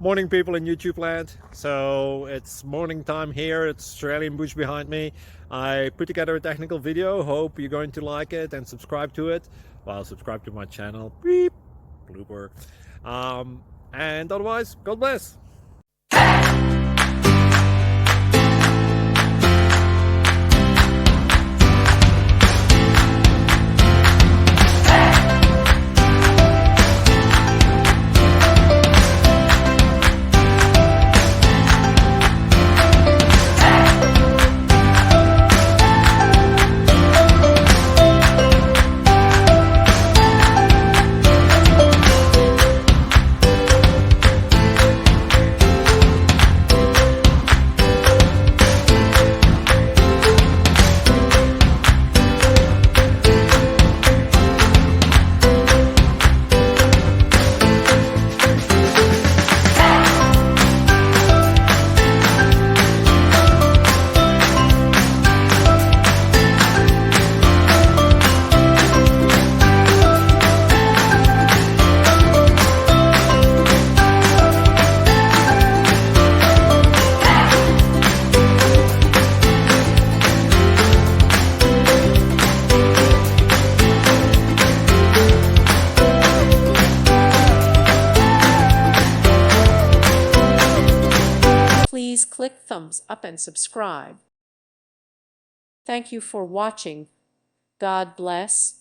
Morning, people in YouTube land. So it's morning time here. It's Australian bush behind me. I put together a technical video. Hope you're going to like it and subscribe to it. Well, subscribe to my channel. Beep. Blooper. And otherwise, God bless. Please click thumbs up and subscribe. Thank you for watching. God bless.